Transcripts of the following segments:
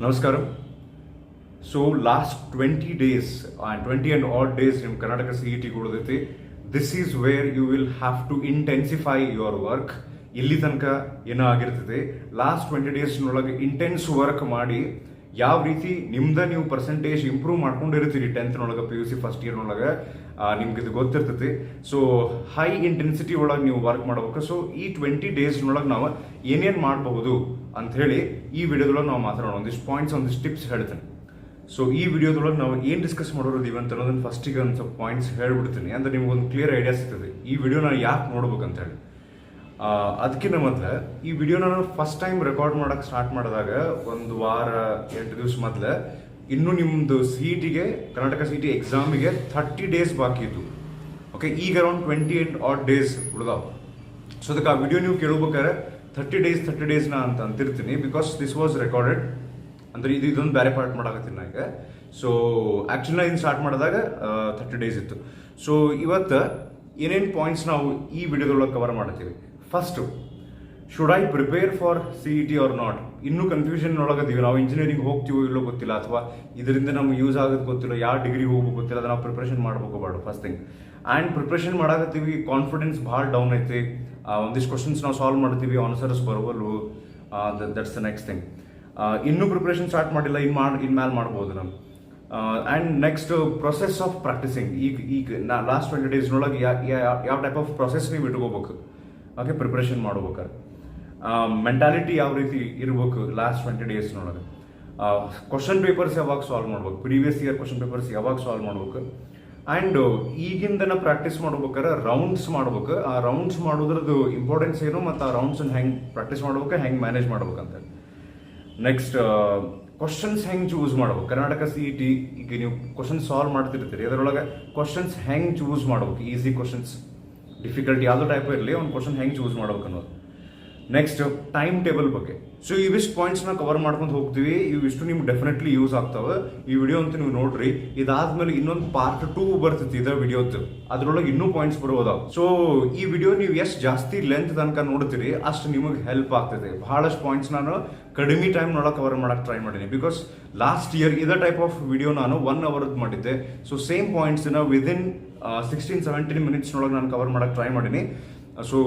ನಮಸ್ಕಾರ. So last 20 days 20 and odd days ನಿಮ್ಮ Karnataka CET ಉಳಿದೈತಿ. This is where you will have to intensify your work. ಇಲ್ಲಿ ತನಕ ಏನೋ ಆಗಿರ್ತದೆ, ಲಾಸ್ಟ್ 20 ಡೇಸ್ನೊಳಗೆ ಇಂಟೆನ್ಸ್ ವರ್ಕ್ ಮಾಡಿ ಯಾವ ರೀತಿ ನೀವು ಪರ್ಸೆಂಟೇಜ್ ಇಂಪ್ರೂವ್ ಮಾಡ್ಕೊಂಡಿರ್ತೀರಿ 10th PUC ಫಸ್ಟ್ ಇಯರ್ನೊಳಗೆ ನಿಮ್ಗೆ ಇದು ಗೊತ್ತಿರ್ತೈತಿ. ಸೊ ಹೈ ಇಂಟೆನ್ಸಿಟಿ ಒಳಗೆ ನೀವು ವರ್ಕ್ ಮಾಡ್ಬೇಕು. ಸೊ ಈ 20 ಡೇಸ್ನೊಳಗೆ ನಾವು ಏನೇನು ಮಾಡಬಹುದು ಅಂತ ಹೇಳಿ ಈ ವಿಡಿಯೋದೊಳಗೆ ನಾವು ಮಾತಾಡೋಣ. ಒಂದಿಷ್ಟು ಪಾಯಿಂಟ್ಸ್, ಒಂದಿಷ್ಟು ಟಿಪ್ಸ್ ಹೇಳ್ತೇನೆ. ಸೊ ಈ ವಿಡಿಯೋದೊಳಗೆ ನಾವು ಏನು ಡಿಸ್ಕಸ್ ಮಾಡೋದಿವಿ ಅಂತ ಅನ್ನೋದನ್ನ ಫಸ್ಟಿಗೆ ಒಂದು ಸ್ವಲ್ಪ ಪಾಯಿಂಟ್ಸ್ ಹೇಳ್ಬಿಡ್ತೀನಿ, ಅಂದ್ರೆ ನಿಮ್ಗೊಂದು ಕ್ಲಿಯರ್ ಐಡಿಯಾ ಸಿಗ್ತದೆ ಈ ವಿಡಿಯೋನ ಯಾಕೆ ನೋಡ್ಬೇಕಂತ ಹೇಳಿ. ಅದಕ್ಕಿಂತ ಮೊದಲು ಈ ವಿಡಿಯೋನ ನಾನು ಫಸ್ಟ್ ಟೈಮ್ ರೆಕಾರ್ಡ್ ಮಾಡಕ್ಕೆ ಸ್ಟಾರ್ಟ್ ಮಾಡಿದಾಗ ಒಂದು ವಾರ 8 ದಿವಸ ಮೊದಲು ಇನ್ನೂ ನಿಮ್ಮದು CETಗೆ ಕರ್ನಾಟಕ CET ಎಕ್ಸಾಮಿಗೆ 30 ಡೇಸ್ ಬಾಕಿ ಇತ್ತು. ಓಕೆ, ಈಗ ಅರೌಂಡ್ 20 and odd ಡೇಸ್ ಉಳಿದಾವ. ಸೊ ಅದಕ್ಕೆ ಆ ವಿಡಿಯೋ ನೀವು ಕೇಳಬೇಕಾದ್ರೆ 30 ಡೇಸ್ನ ಅಂತ ಅಂತಿರ್ತೀನಿ, ಬಿಕಾಸ್ ದಿಸ್ ವಾಸ್ ರೆಕಾರ್ಡೆಡ್. ಅಂದ್ರೆ ಇದೊಂದು ಬೇರೆ ಪಾರ್ಟ್ ಮಾಡಾಕತ್ತೀನಿ ನಾ ಈಗ. ಸೊ ಆ್ಯಕ್ಚುಲಿ ನಾ ಇನ್ನು ಸ್ಟಾರ್ಟ್ ಮಾಡಿದಾಗ 30 ಡೇಸ್ ಇತ್ತು. ಸೊ ಇವತ್ತು ಏನೇನು ಪಾಯಿಂಟ್ಸ್ ನಾವು ಈ ವಿಡಿಯೋದೊಳಗೆ ಕವರ್ ಮಾಡ್ತೀವಿ. First, should I prepare for CET or not? ಇನ್ನೂ ಕನ್ಫ್ಯೂಷನ್ ಒಳಗದೀವಿ. ನಾವು ಇಂಜಿನಿಯರಿಂಗ್ ಹೋಗ್ತೀವೋ ಇಲ್ಲೋ ಗೊತ್ತಿಲ್ಲ, ಅಥವಾ ಇದರಿಂದ ನಮ್ಗೆ ಯೂಸ್ ಆಗೋದು ಗೊತ್ತಿಲ್ಲ, ಯಾವ ಡಿಗ್ರಿ ಹೋಗ್ಬೇಕು ಗೊತ್ತಿಲ್ಲ, ಅದು ನಾವು ಪ್ರಿಪ್ರೇಷನ್ ಮಾಡ್ಬೇಕು ಬೇಡ ಫಸ್ಟ್ ಥಿಂಗ್. ಆ್ಯಂಡ್ ಪ್ರಿಪ್ರೇಷನ್ ಮಾಡಾಕತ್ತೀವಿ, ಕಾನ್ಫಿಡೆನ್ಸ್ ಭಾಳ ಡೌನ್ ಐತಿ. ಒಂದಿಷ್ಟು ಕ್ವಶನ್ಸ್ ನಾವು ಸಾಲ್ವ್ ಮಾಡ್ತೀವಿ, ಆನ್ಸರ್ಸ್ ಬರೋವಲ್ವು. That's the next thing. ಇನ್ನೂ ಪ್ರಿಪ್ರೇಷನ್ ಸ್ಟಾರ್ಟ್ ಮಾಡಿಲ್ಲ, ಇನ್ಮೇಲೆ ಮಾಡ್ಬೋದು ನಾವು. And next, process of practising. ಈಗ ಲಾಸ್ಟ್ 20 ಡೇಸ್ನೊಳಗೆ ಯಾವ ಟೈಪ್ ಆಫ್ ಪ್ರೊಸೆಸ್ ನೀವು ಇಟ್ಕೋಬೇಕು. ಓಕೆ, ಪ್ರಿಪ್ರೇಷನ್ ಮಾಡ್ಬೇಕಾರೆ ಮೆಂಟಾಲಿಟಿ ಯಾವ ರೀತಿ ಇರ್ಬೇಕು ಲಾಸ್ಟ್ 20 ಡೇಸ್ನೊಳಗೆ. ಕ್ವಶನ್ ಪೇಪರ್ಸ್ ಯಾವಾಗ ಸಾಲ್ವ್ ಮಾಡ್ಬೇಕು, ಪ್ರೀವಿಯಸ್ ಇಯರ್ ಕ್ವಶನ್ ಪೇಪರ್ಸ್ ಯಾವಾಗ ಸಾಲ್ವ್ ಮಾಡ್ಬೇಕು. ಆ್ಯಂಡ್ ಈಗಿಂದನ ಪ್ರಾಕ್ಟೀಸ್ ಮಾಡ್ಬೇಕಾದ್ರೆ ರೌಂಡ್ಸ್ ಮಾಡ್ಬೇಕು. ಆ ರೌಂಡ್ಸ್ ಮಾಡೋದ್ರದ್ದು ಇಂಪಾರ್ಟೆನ್ಸ್ ಏನು, ಮತ್ತು ಆ ರೌಂಡ್ಸನ್ನು ಹೆಂಗೆ ಪ್ರಾಕ್ಟೀಸ್ ಮಾಡ್ಬೇಕು, ಹೆಂಗೆ ಮ್ಯಾನೇಜ್ ಮಾಡ್ಬೇಕಂತ. ನೆಕ್ಸ್ಟ್, ಕ್ವಶನ್ಸ್ ಹೆಂಗೆ ಚೂಸ್ ಮಾಡ್ಬೇಕು. ಕರ್ನಾಟಕ CET ಈಗ ನೀವು ಕ್ವಶನ್ ಸಾಲ್ವ್ ಮಾಡ್ತಿರ್ತೀರಿ, ಅದರೊಳಗೆ ಕ್ವಶನ್ಸ್ ಹೆಂಗೆ ಚೂಸ್ ಮಾಡ್ಬೇಕು. ಈಸಿ ಕ್ವಶನ್ಸ್, ಡಿಫಿಕಲ್ಟ್ ಯಾವುದೋ ಟೈಪ್ ಇರಲಿ, ಒಂದು ಕ್ವಶನ್ ಹೆಂಗೆ ಚೂಸ್ ಮಾಡ್ಬೇಕು ಅನ್ನೋದು. ನೆಕ್ಸ್ಟ್, ಟೈಮ್ ಟೇಬಲ್ ಬಗ್ಗೆ. ಸೊ ಇವಿಷ್ಟು ಪಾಯಿಂಟ್ಸ್ನ ಕವರ್ ಮಾಡ್ಕೊಂಡು ಹೋಗ್ತೀವಿ. ಇವಿಷ್ಟು ನಿಮ್ಗೆ ಡೆಫಿನೆಟ್ಲಿ ಯೂಸ್ ಆಗ್ತಾವೆ. ಈ ವಿಡಿಯೋ ಅಂತ ನೀವು ನೋಡ್ರಿ. ಇದಾದ್ಮೇಲೆ ಇನ್ನೊಂದು ಪಾರ್ಟ್ 2 ಬರ್ತೈತಿ ಇದೇ ವಿಡಿಯೋದ್ದು, ಅದ್ರೊಳಗೆ ಇನ್ನೂ ಪಾಯಿಂಟ್ಸ್ ಬರೋದಾವ. ಸೊ ಈ ವಿಡಿಯೋ ನೀವು ಎಷ್ಟು ಜಾಸ್ತಿ ಲೆಂತ್ ತನಕ ನೋಡ್ತೀರಿ ಅಷ್ಟು ನಿಮಗೆ ಹೆಲ್ಪ್ ಆಗ್ತದೆ. ಬಹಳಷ್ಟು ಪಾಯಿಂಟ್ಸ್ ನಾನು ಕಡಿಮೆ ಟೈಮ್ನೊಳಗೆ ಕವರ್ ಮಾಡಕ್ಕೆ ಟ್ರೈ ಮಾಡೀನಿ. ಬಿಕಾಸ್ ಲಾಸ್ಟ್ ಇಯರ್ ಇದೇ ಟೈಪ್ ಆಫ್ ವಿಡಿಯೋ ನಾನು 1 hour ಮಾಡಿದ್ದೆ. ಸೊ ಸೇಮ್ ಪಾಯಿಂಟ್ಸ್ನ ವಿದಿನ್ 16-17 ಮಿನಿಟ್ಸ್ನೊಳಗೆ ನಾನು ಕವರ್ ಮಾಡಕ್ಕೆ ಟ್ರೈ ಮಾಡೀನಿ. ಸೊ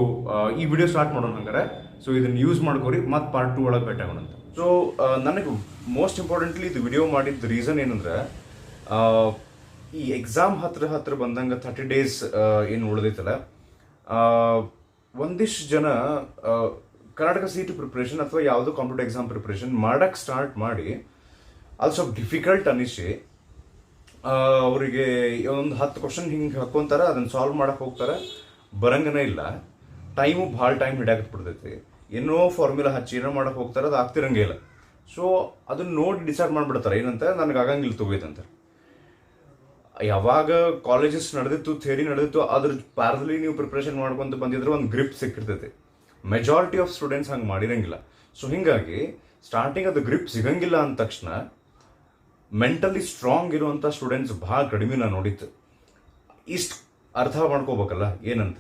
ಈ ವಿಡಿಯೋ ಸ್ಟಾರ್ಟ್ ಮಾಡೋಣ ಹಂಗಾರೆ. ಸೊ ಇದನ್ನು ಯೂಸ್ ಮಾಡ್ಕೋರಿ, ಮತ್ತೆ ಪಾರ್ಟ್ 2 ಒಳಗೆ ಭೇಟಿಯಾಗೋಣ ಅಂತ. ಸೊ ನನಗೆ ಮೋಸ್ಟ್ ಇಂಪಾರ್ಟೆಂಟ್ಲಿ ಇದು ವಿಡಿಯೋ ಮಾಡಿದ ರೀಸನ್ ಏನಂದ್ರೆ, ಈ ಎಕ್ಸಾಮ್ ಹತ್ರ ಬಂದಂಗೆ 30 ಡೇಸ್ ಏನು ಉಳಿದೈತಲ್ಲ, ಒಂದಿಷ್ಟು ಜನ ಕರ್ನಾಟಕ CET ಪ್ರಿಪ್ರೇಷನ್ ಅಥವಾ ಯಾವುದೋ ಕಾಂಪಿಟೇಟಿವ್ ಎಕ್ಸಾಮ್ ಪ್ರಿಪ್ರೇಷನ್ ಮಾಡಕ್ಕೆ ಸ್ಟಾರ್ಟ್ ಮಾಡಿ ಅದು ಸ್ವಲ್ಪ ಡಿಫಿಕಲ್ಟ್ ಅನ್ನಿಸಿ ಅವರಿಗೆ ಒಂದು 10 ಕ್ವಶನ್ ಹಿಂಗೆ ಹಾಕ್ಕೊಂತಾರೆ, ಅದನ್ನು ಸಾಲ್ವ್ ಮಾಡಕ್ಕೆ ಹೋಗ್ತಾರೆ, ಬರಂಗನೇ ಇಲ್ಲ. ಟೈಮು ಭಾಳ ಟೈಮ್ ಹಿಡಿಯಾಕತ್ಬಿಡ್ತೈತಿ. ಏನೋ ಫಾರ್ಮುಲಾ ಹಚ್ಚಿ ಏನೋ ಮಾಡಕ್ಕೆ ಹೋಗ್ತಾರೆ, ಅದು ಆಗ್ತಿರಂಗೇ ಇಲ್ಲ. ಸೊ ಅದನ್ನ ನೋಡಿ ಡಿಸೈಡ್ ಮಾಡಿಬಿಡ್ತಾರೆ ಏನಂತ, ನನಗೆ ಆಗಂಗಿಲ್ಲ ತಗೋಯ್ತಂತ. ಯಾವಾಗ ಕಾಲೇಜಸ್ ನಡೆದಿತ್ತು, ಥಿಯರಿ ನಡೆದಿತ್ತು, ಅದ್ರ ಪ್ಯಾರಲಿ ನೀವು ಪ್ರಿಪ್ರೇಷನ್ ಮಾಡ್ಕೊಂತ ಬಂದಿದ್ರೆ ಒಂದು ಗ್ರಿಪ್ ಸಿಕ್ಕಿರ್ತೈತಿ. ಮೆಜಾರಿಟಿ ಆಫ್ ಸ್ಟೂಡೆಂಟ್ಸ್ ಹಂಗೆ ಮಾಡಿರಂಗಿಲ್ಲ. ಸೊ ಹೀಗಾಗಿ ಸ್ಟಾರ್ಟಿಂಗ್ ಅದು ಗ್ರಿಪ್ ಸಿಗಂಗಿಲ್ಲ ಅಂದ ತಕ್ಷಣ ಮೆಂಟಲಿ ಸ್ಟ್ರಾಂಗ್ ಇರುವಂಥ ಸ್ಟೂಡೆಂಟ್ಸ್ ಭಾಳ ಕಡಿಮೆ ನಾನು ನೋಡಿತ್ತು. ಇಷ್ಟು ಅರ್ಥ ಮಾಡ್ಕೋಬೇಕಲ್ಲ ಏನಂತ,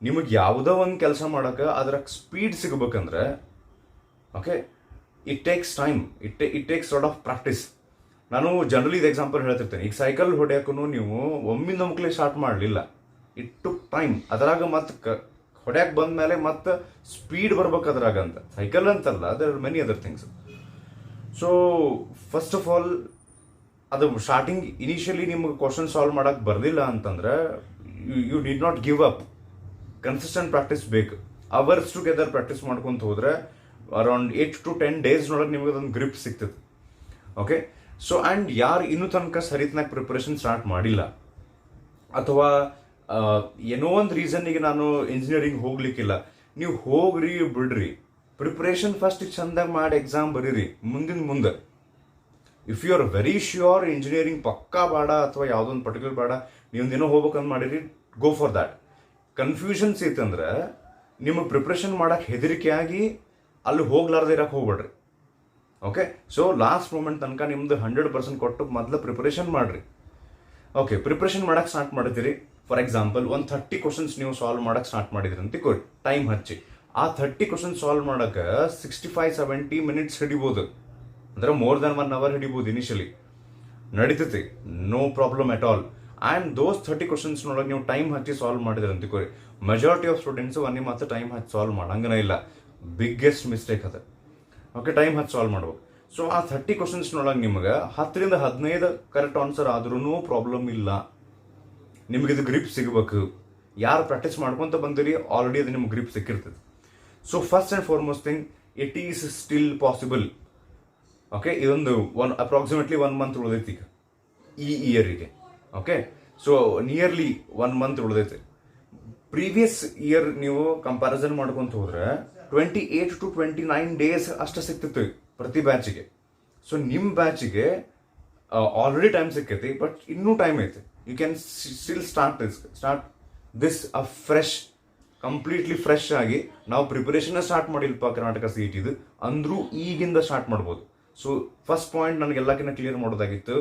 ನಿಮಗೆ ಯಾವುದೋ ಒಂದು ಕೆಲಸ ಮಾಡೋಕೆ ಅದರ ಸ್ಪೀಡ್ ಸಿಗಬೇಕಂದ್ರೆ, okay, it takes time, it takes lot of practice. ನಾನು ಜನರಲಿ ಇದು ಎಕ್ಸಾಂಪಲ್ ಹೇಳ್ತಿರ್ತೇನೆ. ಈಗ ಸೈಕಲ್ ಹೊಡ್ಯಾಕೂ ನೀವು ಒಮ್ಮಿಂದ ಮುಕ್ಲೆ ಸ್ಟಾರ್ಟ್ ಮಾಡಲಿಲ್ಲ, ಇಟ್ ಟುಕ್ ಟೈಮ್. ಅದರಾಗ ಮತ್ತೆ ಹೊಡ್ಯಾಕೆ ಬಂದ ಮೇಲೆ ಮತ್ತೆ ಸ್ಪೀಡ್ ಬರ್ಬೇಕು ಅದ್ರಾಗ ಅಂತ. ಸೈಕಲ್ ಅಂತಲ್ಲ, there are many other things. So first of all, ಅದು ಸ್ಟಾರ್ಟಿಂಗ್ ಇನಿಷಿಯಲಿ ನಿಮ್ಗೆ ಕ್ವಶನ್ ಸಾಲ್ವ್ ಮಾಡಕ್ಕೆ ಬರಲಿಲ್ಲ ಅಂತಂದ್ರೆ you did not give up. Consistent practice ಬೇಕು. ಅವರ್ಸ್ ಟುಗೆದರ್ ಪ್ರಾಕ್ಟೀಸ್ ಮಾಡ್ಕೊಂತ ಹೋದ್ರೆ ಅರೌಂಡ್ 8 to 10 ಡೇಸ್ನೊಳಗೆ ನಿಮಗೆ ಅದೊಂದು ಗ್ರಿಪ್ ಸಿಗ್ತದೆ. ಓಕೆ, ಸೊ ಆ್ಯಂಡ್ ಯಾರು ಇನ್ನೂ ತನಕ ಸರಿತನಾಗ ಪ್ರಿಪ್ರೇಷನ್ ಸ್ಟಾರ್ಟ್ ಮಾಡಿಲ್ಲ, ಅಥವಾ ಏನೋ ಒಂದು ರೀಸನ್ನಿಗೆ ನಾನು ಇಂಜಿನಿಯರಿಂಗ್ ಹೋಗ್ಲಿಕ್ಕಿಲ್ಲ, ನೀವು ಹೋಗ್ರಿ ಬಿಡ್ರಿ, ಪ್ರಿಪ್ರೇಷನ್ ಫಸ್ಟ್ ಚಂದಾಗಿ ಮಾಡಿ ಎಕ್ಸಾಮ್ ಬರೀರಿ. ಮುಂದೆ if you are very sure engineering ಪಕ್ಕಾ ಬೇಡ ಅಥವಾ ಯಾವುದೊಂದು ಪರ್ಟಿಕ್ಯುಲರ್ ಬೇಡ, ನೀವೊಂದೇನೋ ಹೋಗ್ಬೇಕಂತ ಮಾಡಿರಿ, ಗೋ ಫಾರ್ ದ್ಯಾಟ್. ಕನ್ಫ್ಯೂಷನ್ಸ್ ಇತ್ತಂದ್ರೆ ನಿಮಗೆ ಪ್ರಿಪ್ರೇಷನ್ ಮಾಡಕ್ಕೆ ಹೆದರಿಕೆಯಾಗಿ ಅಲ್ಲಿ ಹೋಗ್ಲಾರ್ದೆ ಇರಕ್ಕೆ ಹೋಗ್ಬೇಡ್ರಿ. ಓಕೆ, ಸೊ ಲಾಸ್ಟ್ ಮೂಮೆಂಟ್ ತನಕ ನಿಮ್ದು 100% ಕೊಟ್ಟು ಮೊದಲು ಪ್ರಿಪ್ರೇಷನ್ ಮಾಡಿರಿ. ಓಕೆ, ಪ್ರಿಪ್ರೇಷನ್ ಮಾಡಕ್ಕೆ ಸ್ಟಾರ್ಟ್ ಮಾಡಿದ್ದೀರಿ. ಫಾರ್ ಎಕ್ಸಾಂಪಲ್ ಒಂದು 30 ಕ್ವಶನ್ಸ್ ನೀವು ಸಾಲ್ವ್ ಮಾಡಕ್ಕೆ ಸ್ಟಾರ್ಟ್ ಮಾಡಿದ್ರಿ ಅಂತ ತಿಳ್ಕೊಳ್ಳಿ, ಟೈಮ್ ಹಚ್ಚಿ. ಆ 30 ಕ್ವಶನ್ ಸಾಲ್ವ್ ಮಾಡೋಕೆ 65-70 ಮಿನಿಟ್ಸ್ ಹಿಡಿಬೋದು. ಅಂದ್ರೆ ಮೋರ್ ದನ್ 1 hour ಹಿಡಿಬಹುದು ಇನಿಷಿಯಲಿ, ನಡೀತೈತಿ, no problem at all. And those 30 questions ನೊಳಗೆ ನೀವು ಟೈಮ್ ಹಚ್ಚಿ ಸಾಲ್ವ್ ಮಾಡಿದ್ರೆ ಅಂತಿಕೋರಿ, ಮೆಜಾರಿಟಿ ಆಫ್ ಸ್ಟೂಡೆಂಟ್ಸ್ ಒಂದೇ ಮಾತ್ರ ಟೈಮ್ ಹಚ್ಚಿ ಸಾಲ್ವ್ ಮಾಡಂಗನ ಇಲ್ಲ. ಬಿಗ್ಗೆಸ್ಟ್ ಮಿಸ್ಟೇಕ್ ಅದ. ಓಕೆ, ಟೈಮ್ ಹಚ್ಚಿ ಸಾಲ್ವ್ ಮಾಡ್ಬೇಕು. ಸೊ ಆ 30 ಕ್ವಶನ್ಸ್ ನೊಳಗೆ ನಿಮ್ಗೆ 10ರಿಂದ 15 ಕರೆಕ್ಟ್ ಆನ್ಸರ್ ಆದ್ರೂ ಪ್ರಾಬ್ಲಮ್ ಇಲ್ಲ. ನಿಮ್ಗೆ ಇದು ಗ್ರಿಪ್ ಸಿಗಬೇಕು. ಯಾರು ಪ್ರಾಕ್ಟೀಸ್ ಮಾಡ್ಕೊಂತ ಬಂದಿರಿ ಆಲ್ರೆಡಿ ಅದು ನಿಮ್ಗೆ ಗ್ರಿಪ್ ಸಿಕ್ಕಿರ್ತದೆ. So first and foremost thing, it is still possible. Okay, ಇದೊಂದು ಅಪ್ರಾಕ್ಸಿಮೇಟ್ಲಿ 1 month ಉಳಿದೈತಿ ಈಗ ಈ ಇಯರಿಗೆ. ಓಕೆ, ಸೊ ನಿಯರ್ಲಿ 1 month ಉಳಿದೈತಿ. ಪ್ರೀವಿಯಸ್ ಇಯರ್ ನೀವು ಕಂಪ್ಯಾರಿಸನ್ ಮಾಡ್ಕೊಂತ ಹೋದ್ರೆ 28 to 29 days ಅಷ್ಟು ಸಿಕ್ತಿತ್ತು ಪ್ರತಿ ಬ್ಯಾಚಿಗೆ. ಸೊ ನಿಮ್ಮ ಬ್ಯಾಚಿಗೆ ಆಲ್ರೆಡಿ ಟೈಮ್ ಸಿಕ್ಕೈತಿ, ಬಟ್ ಇನ್ನೂ ಟೈಮ್ ಐತಿ. You can still start this a fresh, completely fresh ಆಗಿ. ನಾವು ಪ್ರಿಪರೇಷನ್ ಸ್ಟಾರ್ಟ್ ಮಾಡಿಲ್ಪ ಕರ್ನಾಟಕ CET ಅಂದ್ರೂ ಈಗಿಂದ ಸ್ಟಾರ್ಟ್ ಮಾಡ್ಬೋದು. ಸೊ ಫಸ್ಟ್ ಪಾಯಿಂಟ್ ನನಗೆಲ್ಲಕ್ಕಿಂತ ಕ್ಲಿಯರ್ ಮಾಡೋದಾಗಿತ್ತು,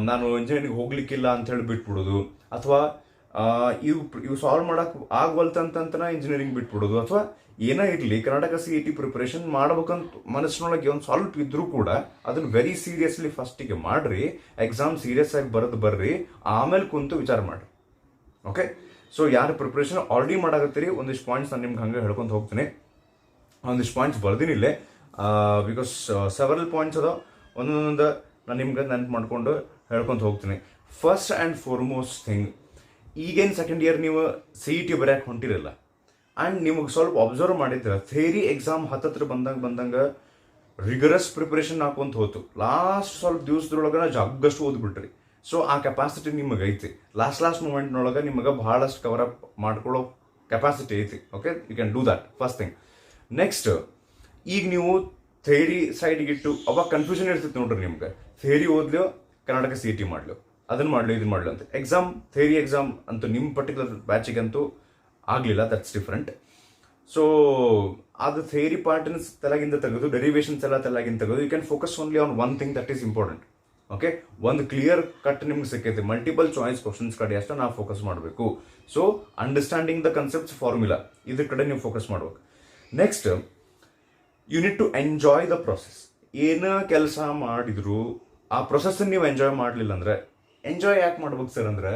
ನಾನು ಇಂಜಿನಿಯರಿಂಗ್ ಹೋಗ್ಲಿಕ್ಕಿಲ್ಲ ಅಂತ ಹೇಳಿ ಬಿಟ್ಬಿಡೋದು, ಅಥವಾ ಇವು ಸಾಲ್ವ್ ಮಾಡಕ್ ಆಗ್ವಲ್ತಂತನ ಇಂಜಿನಿಯರಿಂಗ್ ಬಿಟ್ಬಿಡೋದು, ಅಥವಾ ಏನೇ ಇರಲಿ ಕರ್ನಾಟಕ CET ಪ್ರಿಪರೇಷನ್ ಮಾಡ್ಬೇಕಂತ ಮನಸ್ಸಿನೊಳಗೆ ಒಂದು ಸ್ವಲ್ಪ ಇದ್ರೂ ಕೂಡ ಅದನ್ನ ವೆರಿ ಸೀರಿಯಸ್ಲಿ ಫಸ್ಟಿಗೆ ಮಾಡ್ರಿ. ಎಕ್ಸಾಮ್ ಸೀರಿಯಸ್ ಆಗಿ ಬರೆದು ಬರ್ರಿ, ಆಮೇಲೆ ಕುಂತು ವಿಚಾರ ಮಾಡ್ರಿ. ಓಕೆ, ಸೊ ಯಾರು ಪ್ರಿಪರೇಷನ್ ಆಲ್ರೆಡಿ ಮಾಡಾಕತ್ತೀರಿ, ಒಂದಿಷ್ಟು ಪಾಯಿಂಟ್ಸ್ ನಾನು ನಿಮ್ಗೆ ಹಂಗೆ ಹೇಳ್ಕೊಂತ ಹೋಗ್ತೀನಿ. ಒಂದಿಷ್ಟು ಪಾಯಿಂಟ್ಸ್ ಬರ್ದಿನಿಲ್ಲೇ, ಬಿಕಾಸ್ ಸೆವರಲ್ ಪಾಯಿಂಟ್ಸ್ ಅದಾವ. ಒಂದೊಂದು ನಾನು ನಿಮ್ಗೆ ನೆನ್ಪು ಮಾಡ್ಕೊಂಡು ಹೇಳ್ಕೊಂತ ಹೋಗ್ತೀನಿ. ಫಸ್ಟ್ ಆ್ಯಂಡ್ ಫಾರ್ಮೋಸ್ಟ್ ಥಿಂಗ್, ಈಗೇನು ಸೆಕೆಂಡ್ ಇಯರ್ ನೀವು CET ಬರೆಯಕ್ಕೆ ಹೊಂಟಿರಲ್ಲ, ಆ್ಯಂಡ್ ನಿಮಗೆ ಸ್ವಲ್ಪ ಅಬ್ಸರ್ವ್ ಮಾಡಿದ್ರೆ ಥಿಯರಿ ಎಕ್ಸಾಮ್ ಹತ್ತತ್ರ ಬಂದಂಗೆ ರಿಗರಸ್ ಪ್ರಿಪರೇಷನ್ ಹಾಕೊಂತ ಹೋತು. ಲಾಸ್ಟ್ ಸ್ವಲ್ಪ ದಿವಸದೊಳಗೆ ಜಗ್ಗಷ್ಟು ಓದ್ಬಿಟ್ರಿ. ಸೊ ಆ ಕೆಪಾಸಿಟಿ ನಿಮಗೆ ಐತಿ. ಲಾಸ್ಟ್ ಮೂಮೆಂಟ್ನೊಳಗೆ ನಿಮಗೆ ಬಹಳಷ್ಟು ಕವರ್ ಅಪ್ ಮಾಡ್ಕೊಳ್ಳೋ ಕೆಪಾಸಿಟಿ ಐತಿ. Okay, you can do that, first thing. Next, ಈಗ ನೀವು ಥಿಯರಿ ಸೈಡ್ಗಿಟ್ಟು ಅವಾಗ ಕನ್ಫ್ಯೂಷನ್ ಇರ್ತಿತ್ತು ನೋಡ್ರಿ ನಿಮ್ಗೆ, ಥಿಯರಿ ಓದ್ಲೋ ಕರ್ನಾಟಕ CET ಮಾಡ್ಲೋ, ಅದನ್ನ ಮಾಡ್ಲೋ ಇದನ್ನ ಮಾಡ್ಲೋ ಅಂತ. ಎಕ್ಸಾಮ್, ಥಿಯರಿ ಎಕ್ಸಾಮ್ ಅಂತೂ ನಿಮ್ಮ ಪರ್ಟಿಕ್ಯುಲರ್ ಬ್ಯಾಚಿಗಂತೂ ಆಗಲಿಲ್ಲ, ದಟ್ಸ್ ಡಿಫ್ರೆಂಟ್. ಸೊ ಅದು ಥಿಯರಿ ಪಾರ್ಟ್ನ ತಲೆಗಿಂದ ತೆಗೆದು, ಡೆರಿವೇಷನ್ಸ್ ಎಲ್ಲ ತಲೆಗಿಂದ ತೆಗೆದು, you can focus only on one thing that is important. Okay, ಒಂದು ಕ್ಲಿಯರ್ ಕಟ್ ನಿಮ್ಗೆ ಸಿಕ್ಕೈತೆ, ಮಲ್ಟಿಪಲ್ ಚಾಯ್ಸ್ ಕ್ವಶನ್ಸ್ ಕಡೆ ಅಷ್ಟೇ ನಾವು ಫೋಕಸ್ ಮಾಡಬೇಕು. So understanding the concepts, formula, ಇದ್ರ ಕಡೆ ನೀವು ಫೋಕಸ್ ಮಾಡ್ಬೇಕು. Next, you need to enjoy the process. ಏನ ಕೆಲಸ ಮಾಡಿದ್ರು ಆ ಪ್ರೊಸೆಸ್ ನೀವು ಎಂಜಾಯ್ ಮಾಡಲಿಲ್ಲ ಅಂದ್ರೆ, ಎಂಜಾಯ್ ಯಾಕೆ ಮಾಡ್ಬೇಕು ಸರ್ ಅಂದ್ರೆ,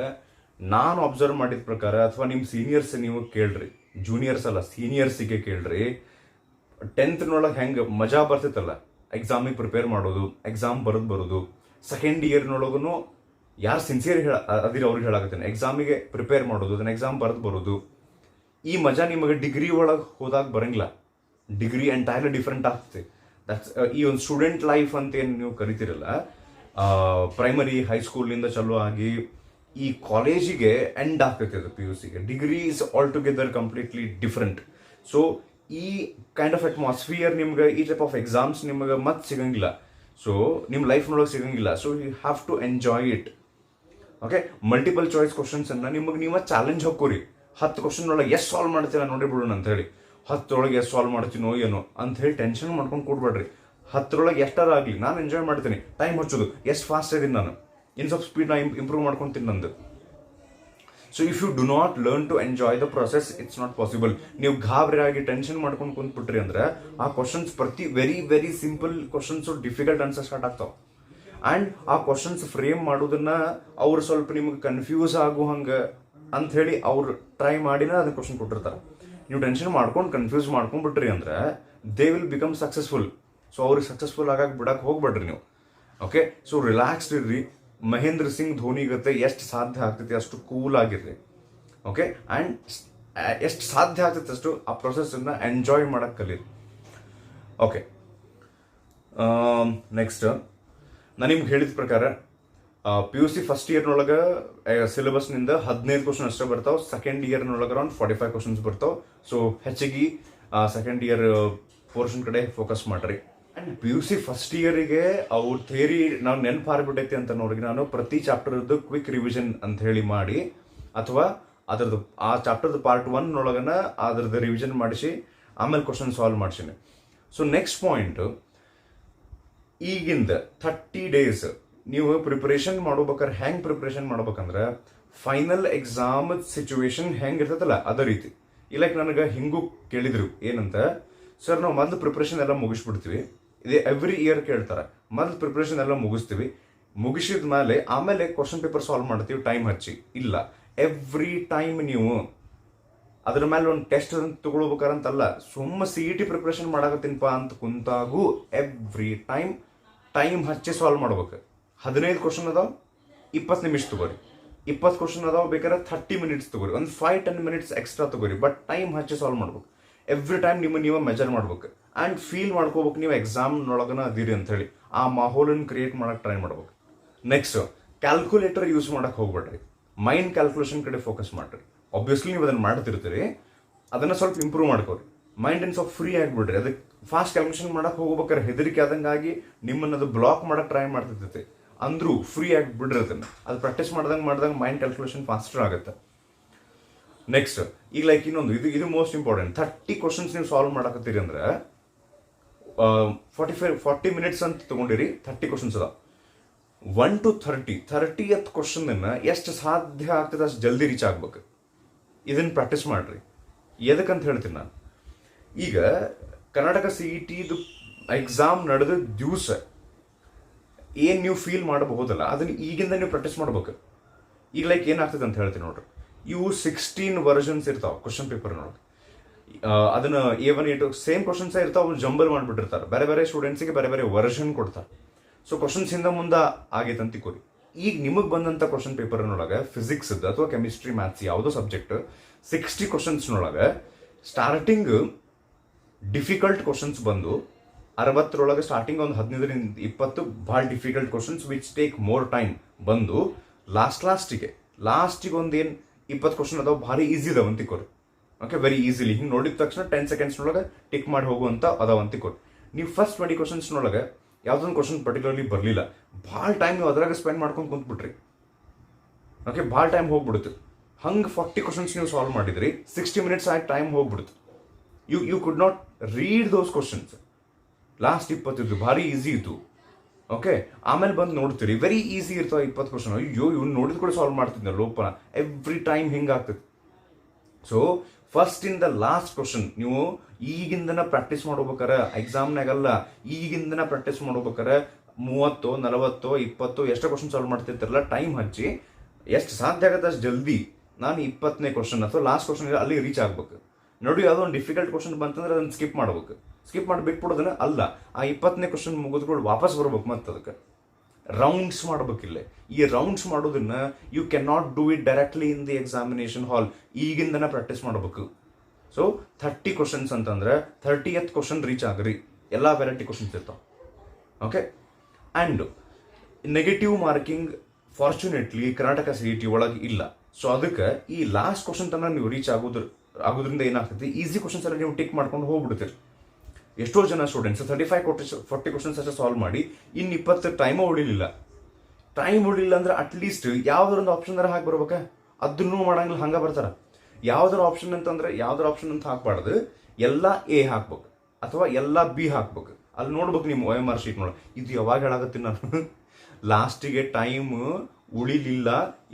ನಾನು ಅಬ್ಸರ್ವ್ ಮಾಡಿದ ಪ್ರಕಾರ, ಅಥವಾ ನಿಮ್ಮ ಸೀನಿಯರ್ಸ್ ನೀವು ಕೇಳ್ರಿ, ಜೂನಿಯರ್ಸ್ ಅಲ್ಲ ಸೀನಿಯರ್ಸಿಗೆ ಕೇಳ್ರಿ, 10th ಹೆಂಗೆ ಮಜಾ ಬರ್ತಿತ್ತಲ್ಲ ಎಕ್ಸಾಮಿಗೆ ಪ್ರಿಪೇರ್ ಮಾಡೋದು, ಎಕ್ಸಾಮ್ ಬರೋದು. ಸೆಕೆಂಡ್ ಇಯರ್ನೊಳಗೂ ಯಾರು ಸಿನ್ಸಿಯರ್ ಅದಿರ ಅವ್ರಿಗೆ ಹೇಳಾಕತ್ತೇನೆ, ಎಕ್ಸಾಮಿಗೆ ಪ್ರಿಪೇರ್ ಮಾಡೋದು, ಅದನ್ನ ಎಕ್ಸಾಮ್ ಬರೋದು. ಈ ಮಜಾ ನಿಮಗೆ ಡಿಗ್ರಿ ಒಳಗೆ ಹೋದಾಗ ಬರಂಗಿಲ್ಲ. ಡಿಗ್ರಿ ಎಂಟೈರ್ಲಿ ಡಿಫ್ರೆಂಟ್ ಆಗ್ತದೆ. ದಟ್ಸ್ ಈ ಒಂದು ಸ್ಟೂಡೆಂಟ್ ಲೈಫ್ ಅಂತ ಏನು ನೀವು ಕರಿತೀರಲ್ಲ, ಪ್ರೈಮರಿ ಹೈಸ್ಕೂಲ್ನಿಂದ ಚಾಲೂ ಆಗಿ ಈ ಕಾಲೇಜಿಗೆ ಎಂಡ್ ಆಗ್ತೈತೆ ಅದು PUCಗೆ. Degree is all together completely different. So ಈ ಕೈಂಡ್ ಆಫ್ ಅಟ್ಮಾಸ್ಫಿಯರ್ ನಿಮ್ಗೆ, ಈ ಟೈಪ್ ಆಫ್ ಎಕ್ಸಾಮ್ಸ್ ನಿಮಗೆ ಮತ್ತೆ ಸಿಗಂಗಿಲ್ಲ. ಸೊ ನಿಮ್ಮ ಲೈಫ್ನೊಳಗೆ ಸಿಗಂಗಿಲ್ಲ. So you have to enjoy it. Okay, multiple choice questions ಅನ್ನ ನಿಮಗೆ ನೀವು ಚಾಲೆಂಜ್ ಹಾಕೋರಿ. 10 ಕ್ವಶನ್ ಒಳಗೆ ಎಷ್ಟು ಸಾಲ್ವ್ ಮಾಡ್ತೀರಾ ನೋಡಿ ಬಿಡೋಣ ಅಂತ ಹೇಳಿ, 10 ಎಷ್ಟು ಸಾಲ್ವ್ ಮಾಡ್ತೀನೋ ಏನೋ ಅಂತ ಹೇಳಿ ಟೆನ್ಷನ್ ಮಾಡ್ಕೊಂಡು ಕೊಡ್ಬೇಡ್ರಿ. 10 ಎಷ್ಟಾರ ಆಗಲಿ, ನಾನು ಎಂಜಾಯ್ ಮಾಡ್ತೀನಿ. ಟೈಮ್ ಹಚ್ಚೋದು ಎಷ್ಟು ಫಾಸ್ಟ್ ಇದೀನಿ ನಾನು, ಇನ್ನು ಸ್ವಲ್ಪ ಸ್ಪೀಡ್ ನಾನು ಇಂಪ್ರೂವ್ ಮಾಡ್ಕೊತೀನಿ ನಂದು. So if you do not learn to enjoy the process, it's not possible. ನೀವು ಗಾಬರಿ ಆಗಿ ಟೆನ್ಷನ್ ಮಾಡ್ಕೊಂಡು ಕುಂತ್ಬಿಟ್ರಿ ಅಂದ್ರೆ ಆ questions very very simple questions difficult ಅನ್ಸೋ ಸ್ಟಾರ್ಟ್ ಆಗ್ತಾವ. ಆ್ಯಂಡ್ ಆ ಕ್ವಶನ್ಸ್ ಫ್ರೇಮ್ ಮಾಡೋದನ್ನ ಅವ್ರು ಸ್ವಲ್ಪ ನಿಮ್ಗೆ ಕನ್ಫ್ಯೂಸ್ ಆಗೋ ಹಂಗೆ ಅಂತ ಹೇಳಿ ಅವ್ರು ಟ್ರೈ ಮಾಡಿನ ಅದನ್ನ ಕ್ವಶನ್ ಕೊಟ್ಟಿರ್ತಾರೆ. ನೀವು ಟೆನ್ಷನ್ ಮಾಡ್ಕೊಂಡು ಕನ್ಫ್ಯೂಸ್ ಮಾಡ್ಕೊಂಡ್ಬಿಟ್ರಿ ಅಂದ್ರೆ they will become successful. So ಅವ್ರಿಗೆ ಸಕ್ಸಸ್ಫುಲ್ ಆಗಾಕ ಬಿಡಕ್ಕೆ ಹೋಗ್ಬೇಡ್ರಿ ನೀವು. ಓಕೆ, ಸೊ ರಿಲ್ಯಾಕ್ಸ್ಡ್ ಇರ್ರಿ. ಮಹೇಂದ್ರ ಸಿಂಗ್ ಧೋನಿ ಗತೆ ಎಷ್ಟು ಸಾಧ್ಯ ಆಗ್ತೈತಿ ಅಷ್ಟು ಕೂಲ್ ಆಗಿರ್ರಿ. ಓಕೆ, ಆ್ಯಂಡ್ ಎಷ್ಟು ಸಾಧ್ಯ ಆಗ್ತೈತೆ ಅಷ್ಟು ಆ ಪ್ರೊಸೆಸ್ಸನ್ನು ಎಂಜಾಯ್ ಮಾಡಕ್ಕೆ ಕಲೀರಿ. ಓಕೆ, ನೆಕ್ಸ್ಟ್ ನಾನು ನಿಮ್ಗೆ ಹೇಳಿದ ಪ್ರಕಾರ PUC ಫಸ್ಟ್ ಇಯರ್ನೊಳಗೆ ಸಿಲೆಬಸ್ನಿಂದ 15 ಕ್ವಶನ್ ಅಷ್ಟೇ ಬರ್ತಾವೆ. ಸೆಕೆಂಡ್ ಇಯರ್ನೊಳಗೆ ಅರೌಂಡ್ 45 ಕ್ವಶನ್ಸ್ ಬರ್ತಾವೆ. ಸೊ ಹೆಚ್ಚಿಗೆ ಸೆಕೆಂಡ್ ಇಯರ್ ಪೋರ್ಷನ್ ಕಡೆ ಫೋಕಸ್ ಮಾಡ್ರಿ. ಆ್ಯಂಡ್ PUC ಫಸ್ಟ್ ಇಯರಿಗೆ ಅವ್ರ ಥಿಯರಿ ನಾವು ನೆನಪು ಹಾರಿಬಿಟ್ಟೈತಿ ಅಂತ ನೋಡ್ರಿ, ನಾನು ಪ್ರತಿ ಚಾಪ್ಟರ್ದು ಕ್ವಿಕ್ ರಿವಿಷನ್ ಅಂತ ಹೇಳಿ ಮಾಡಿ, ಅಥವಾ ಅದ್ರದ್ದು ಆ ಚಾಪ್ಟರ್ದು ಪಾರ್ಟ್ 1 ಒಳಗನ ಅದ್ರದ್ದು ರಿವಿಷನ್ ಮಾಡಿಸಿ ಆಮೇಲೆ ಕ್ವಶನ್ ಸಾಲ್ವ್ ಮಾಡ್ಸೀನಿ. ಸೊ ನೆಕ್ಸ್ಟ್ ಪಾಯಿಂಟ್, ಈಗಿಂದ 30 days ನೀವು ಪ್ರಿಪರೇಷನ್ ಮಾಡ್ಬೇಕಾದ್ರೆ ಹೆಂಗೆ ಪ್ರಿಪರೇಷನ್ ಮಾಡ್ಬೇಕಂದ್ರೆ, ಫೈನಲ್ ಎಕ್ಸಾಮ್ ಸಿಚುವೇಶನ್ ಹೆಂಗೆ ಇರ್ತದಲ್ಲ ಅದೇ ರೀತಿ. ಇಲ್ಲ ನನಗೆ ಹಿಂಗೂ ಕೇಳಿದ್ರು ಏನಂತ, ಸರ್ ನಾವು ಮೊದಲು ಪ್ರಿಪ್ರೇಷನ್ ಎಲ್ಲ ಮುಗಿಸ್ಬಿಡ್ತೀವಿ, ಇದು ಎವ್ರಿ ಇಯರ್ ಕೇಳ್ತಾರೆ. ಮೊದಲು ಪ್ರಿಪ್ರೇಷನ್ ಎಲ್ಲ ಮುಗಿಸ್ತೀವಿ, ಮುಗಿಸಿದ ಮೇಲೆ ಆಮೇಲೆ ಕ್ವಶನ್ ಪೇಪರ್ ಸಾಲ್ವ್ ಮಾಡ್ತೀವಿ ಟೈಮ್ ಹಚ್ಚಿ. ಇಲ್ಲ, ಎವ್ರಿ ಟೈಮ್ ನೀವು ಅದ್ರ ಮೇಲೆ ಒಂದು ಟೆಸ್ಟ್ ತಗೊಳ್ಬೇಕಂತಲ್ಲ, ಸುಮ್ಮ CET ಪ್ರಿಪ್ರೇಷನ್ ಮಾಡಕತ್ತೀನಪ್ಪ ಅಂತ ಕುಂತಾಗೂ ಎವ್ರಿ ಟೈಮ್ ಹಚ್ಚಿ ಸಾಲ್ವ್ ಮಾಡ್ಬೇಕು. 15 ಕ್ವಶನ್ ಅದಾವ, 20 ನಿಮಿಷ ತಗೋರಿ. 20 ಕ್ವಶನ್ ಅದಾವ, ಬೇಕಾದ್ರೆ 30 ಮಿನಿಟ್ಸ್ ತಗೋರಿ, ಒಂದು 5-10 ಮಿನಿಟ್ಸ್ ಎಕ್ಸ್ಟ್ರಾ ತಗೋರಿ, ಬಟ್ ಟೈಮ್ ಹಚ್ಚಿ ಸಾಲ್ವ್ ಮಾಡ್ಬೇಕು. ಎವ್ರಿ ಟೈಮ್ ನೀವು ಮೆಜರ್ ಮಾಡ್ಬೇಕು ಆ್ಯಂಡ್ ಫೀಲ್ ಮಾಡ್ಕೋಬೇಕು ನೀವು ಎಕ್ಸಾಮ್ನೊಳಗನ ಅದೀರಿ ಅಂತ ಹೇಳಿ. ಆ ಮಾಹೋಲನ್ನು ಕ್ರಿಯೇಟ್ ಮಾಡಕ್ಕೆ ಟ್ರೈ ಮಾಡ್ಬೇಕು. ನೆಕ್ಸ್ಟ್, ಕ್ಯಾಲ್ಕುಲೇಟರ್ ಯೂಸ್ ಮಾಡಕ್ಕೆ ಹೋಗ್ಬೇಡ್ರಿ, ಮೈಂಡ್ ಕ್ಯಾಲ್ಕುಲೇಷನ್ ಕಡೆ ಫೋಕಸ್ ಮಾಡ್ರಿ. ಆಬ್ವಿಯಸ್ಲಿ ನೀವು ಅದನ್ನು ಮಾಡ್ತಿರ್ತೀರಿ, ಅದನ್ನು ಸ್ವಲ್ಪ ಇಂಪ್ರೂವ್ ಮಾಡ್ಕೋರಿ. ಮೈಂಡ್ ಸ್ವಲ್ಪ ಫ್ರೀ ಆಗಿಬಿಡ್ರಿ. ಅದಕ್ಕೆ ಫಾಸ್ಟ್ ಕ್ಯಾಲ್ಕುಲೇಷನ್ ಮಾಡಕ್ಕೆ ಹೋಗ್ಬೇಕಾದ್ರೆ ಹೆದರಿಕೆ ಆದಂಗಾಗಿ ನಿಮ್ಮನ್ನು ಅದು ಬ್ಲಾಕ್ ಮಾಡಕ್ಕೆ ಟ್ರೈ ಮಾಡ್ತಿರ್ತೈತಿ. ಅಂದ್ರೂ ಫ್ರೀ ಆಗಿ ಬಿಡ್ರಿ ಅದನ್ನು. ಅದು ಪ್ರಾಕ್ಟೀಸ್ ಮಾಡ್ದಂಗೆ ಮೈಂಡ್ ಕ್ಯಾಲ್ಕುಲೇಷನ್ ಫಾಸ್ಟರ್ ಆಗುತ್ತೆ. ನೆಕ್ಸ್ಟ್, ಈಗ ಲೈಕ್ ಇನ್ನೊಂದು ಇದು ಮೋಸ್ಟ್ ಇಂಪಾರ್ಟೆಂಟ್. 30 ಕ್ವಶನ್ಸ್ ನೀವು ಸಾಲ್ವ್ ಮಾಡಕತ್ತೀರಿ ಅಂದ್ರೆ 40 ಮಿನಿಟ್ಸ್ ಅಂತ ತಗೊಂಡಿರಿ, 30 ಕ್ವಶನ್ಸ್ ಅದ. 1 to 30th ಕ್ವಶನ್ ಎಷ್ಟು ಸಾಧ್ಯ ಆಗ್ತದೆ ಅಷ್ಟು ಜಲ್ದಿ ರೀಚ್ ಆಗ್ಬೇಕು. ಇದನ್ನ ಪ್ರಾಕ್ಟೀಸ್ ಮಾಡ್ರಿ. ಎದಕ್ಕಂತ ಹೇಳ್ತೀನಿ ನಾನು, ಈಗ ಕರ್ನಾಟಕ CETದು ಎಕ್ಸಾಮ್ ನಡೆದ ದಿವಸ ಏನು ನೀವು ಫೀಲ್ ಮಾಡಬಹುದಲ್ಲ, ಅದನ್ನ ಈಗಿಂದ ನೀವು ಪ್ರಾಕ್ಟೀಸ್ ಮಾಡ್ಬೇಕು. ಈಗ ಲೈಕ್ ಏನಾಗ್ತದೆ ಅಂತ ಹೇಳ್ತೀನಿ ನೋಡ್ರಿ. ಇವು 16 ವರ್ಷನ್ಸ್ ಇರ್ತಾವೆ ಕ್ವಶನ್ ಪೇಪರ್ನೊಳಗೆ. ಅದನ್ನ A1 A2 ಸೇಮ್ ಕ್ವಶನ್ಸ್ ಇರ್ತಾವೆ, ಜಂಬಲ್ ಮಾಡಿಬಿಟ್ಟಿರ್ತಾರೆ. ಬೇರೆ ಬೇರೆ ಸ್ಟೂಡೆಂಟ್ಸಿಗೆ ಬೇರೆ ಬೇರೆ ವರ್ಷನ್ ಕೊಡ್ತಾರೆ. ಸೊ ಕ್ವಶನ್ಸ್ ಹಿಂದೆ ಮುಂದೆ ಆಗೈತೆ ಅಂತ ತಿಳ್ಕೊರಿ. ಈಗ ನಿಮಗೆ ಬಂದಂಥ ಕ್ವಶನ್ ಪೇಪರ್ನೊಳಗೆ ಫಿಸಿಕ್ಸ್ ಅಥವಾ ಕೆಮಿಸ್ಟ್ರಿ, ಮ್ಯಾಥ್ಸ್ ಯಾವುದೋ ಸಬ್ಜೆಕ್ಟ್ 60 ಕ್ವಶನ್ಸ್ನೊಳಗೆ ಸ್ಟಾರ್ಟಿಂಗ್ ಡಿಫಿಕಲ್ಟ್ ಕ್ವಶನ್ಸ್ ಬಂದು 60ರೊಳಗೆ ಸ್ಟಾರ್ಟಿಂಗ್ ಒಂದು 15-20 ಭಾಳ difficult questions which take more time ಬಂದು ಲಾಸ್ಟಿಗೆ ಒಂದೇನು 20 ಕ್ವಶನ್ ಅದಾವ ಭಾರಿ ಈಸಿ ಅದಾವ ಅಂತಿಕೋರಿ. ಓಕೆ, ವೆರಿ ಈಸಿಲಿ ಹಿಂಗೆ ನೋಡಿದ ತಕ್ಷಣ 10 ಸೆಕೆಂಡ್ಸ್ನೊಳಗೆ ಟಿಕ್ ಮಾಡಿ ಹೋಗುವಂಥ ಅದಾವ ಅಂತಿಕೋರಿ. ನೀವು ಫಸ್ಟ್ 20 ಕ್ವಶನ್ಸ್ನೊಳಗೆ ಯಾವುದೊಂದು ಕ್ವಶನ್ ಪರ್ಟಿಕ್ಯುಲರ್ಲಿ ಬರಲಿಲ್ಲ, ಭಾಳ ಟೈಮ್ ನೀವು ಅದ್ರಾಗ ಸ್ಪೆಂಡ್ ಮಾಡ್ಕೊಂಡು ಕುಂತ್ಬಿಟ್ರಿ. ಓಕೆ, ಭಾಳ ಟೈಮ್ ಹೋಗ್ಬಿಡುತ್ತೆ. ಹಂಗೆ 40 ಕ್ವಶನ್ಸ್ ನೀವು ಸಾಲ್ವ್ ಮಾಡಿದ್ರಿ, 60 ಮಿನಿಟ್ಸ್ ಆಗಿ ಟೈಮ್ ಹೋಗ್ಬಿಡುತ್ತೆ. You could not read those questions. Last 20 ಇದ್ದು ಭಾರಿ ಈಸಿ ಇತ್ತು. ಓಕೆ, ಆಮೇಲೆ ಬಂದು ನೋಡ್ತೀರಿ ವೆರಿ ಈಸಿ ಇರ್ತಾವೆ 20 ಕ್ವಶನ್. ಅಯ್ಯೋ ಇವ್ನು ನೋಡಿದ ಕೂಡ ಸಾಲ್ವ್ ಮಾಡ್ತಿದ್ದೆ ಲೋಪನ. ಎವ್ರಿ ಟೈಮ್ ಹಿಂಗೆ ಆಗ್ತದೆ. So first in the last question ನೀವು ಈಗಿಂದನ ಪ್ರಾಕ್ಟೀಸ್ ಮಾಡ್ಬೇಕಾರೆ, ಎಕ್ಸಾಮ್ನಾಗಲ್ಲ ಈಗಿಂದನ ಪ್ರಾಕ್ಟೀಸ್ ಮಾಡ್ಬೇಕಾರೆ 30, 40, 20 ಎಷ್ಟು ಕ್ವಶನ್ ಸಾಲ್ವ್ ಮಾಡ್ತಿರ್ತಾರಲ್ಲ, ಟೈಮ್ ಹಚ್ಚಿ ಎಷ್ಟು ಸಾಧ್ಯ ಆಗುತ್ತೆ ಅಷ್ಟು ಜಲ್ದಿ ನಾನು 20ನೇ ಕ್ವಶನ್ ಅಥವಾ ಲಾಸ್ಟ್ ಕ್ವಶನ್ ಅಲ್ಲಿ ರೀಚ್ ಆಗ್ಬೇಕು. ನೋಡಿ, ಯಾವುದೋ ಒಂದು ಡಿಫಿಕಲ್ಟ್ ಕ್ವಶನ್ ಬಂತಂದ್ರೆ ಅದನ್ನು ಸ್ಕಿಪ್ ಮಾಡ್ಬೇಕು. ಸ್ಕಿಪ್ ಮಾಡಿ ಬಿಟ್ಬಿಡೋದನ್ನ ಅಲ್ಲ, ಆ 20ನೇ ಕ್ವಶನ್ ಮುಗಿದ್ಕೊಂಡು ವಾಪಸ್ ಬರ್ಬೇಕು. ಮತ್ತು ಅದಕ್ಕೆ ರೌಂಡ್ಸ್ ಮಾಡ್ಬೇಕಿಲ್ಲ. ಈ ರೌಂಡ್ಸ್ ಮಾಡೋದನ್ನ you can not do it directly in the examination hall. ಈಗಿಂದನ ಪ್ರಾಕ್ಟೀಸ್ ಮಾಡ್ಬೇಕು. ಸೊ 30 ಕ್ವಶನ್ಸ್ ಅಂತಂದ್ರೆ 30th ಕ್ವಶನ್ ರೀಚ್ ಆಗ್ರಿ. ಎಲ್ಲ ವೆರೈಟಿ ಕ್ವಶನ್ಸ್ ಇರ್ತಾವೆ. Okay, and negative marking fortunately Karnataka CET ಒಳಗೆ ಇಲ್ಲ. ಸೊ ಅದಕ್ಕೆ ಈ ಲಾಸ್ಟ್ ಕ್ವಶನ್ ತನಕ ನೀವು ರೀಚ್ ಆಗೋದ್ರಿಂದ ಏನಾಗ್ತೈತಿ, ಈಸಿ ಕ್ವಶನ್ಸ್ ಎಲ್ಲ ನೀವು ಟಿಕ್ ಮಾಡ್ಕೊಂಡು ಹೋಗ್ಬಿಡ್ತೀರಿ. ಎಷ್ಟೋ ಜನ ಸ್ಟೂಡೆಂಟ್ಸ್ 35-40 ಕ್ವಶನ್ಸ್ ಅಷ್ಟೇ ಸಾಲ್ವ್ ಮಾಡಿ ಇನ್ನು 20 ಟೈಮ್ ಉಳಿಲಿಲ್ಲ ಅಂದ್ರೆ ಅಟ್ಲೀಸ್ಟ್ ಯಾವ್ದೊಂದು ಆಪ್ಷನ್ ಹಾಕಿ ಬರ್ಬೇಕಾ, ಅದನ್ನು ಮಾಡಂಗಿಲ್ಲ, ಹಂಗೆ ಬರ್ತಾರ. ಯಾವ್ದಾರ ಆಪ್ಷನ್ ಅಂತ ಹಾಕ್ಬಾರ್ದು, ಎಲ್ಲ A ಹಾಕ್ಬೇಕು ಅಥವಾ ಎಲ್ಲ B ಹಾಕ್ಬೇಕು. ಅಲ್ಲಿ ನೋಡ್ಬೇಕು ನಿಮ್ಮ OMR ಶೀಟ್ ನೋಡ, ಇದು ಯಾವಾಗ ಹೇಳಾಗತ್ತೀನಿ ನಾನು. ಲಾಸ್ಟಿಗೆ ಟೈಮ್ ಉಳಿಲಿಲ್ಲ.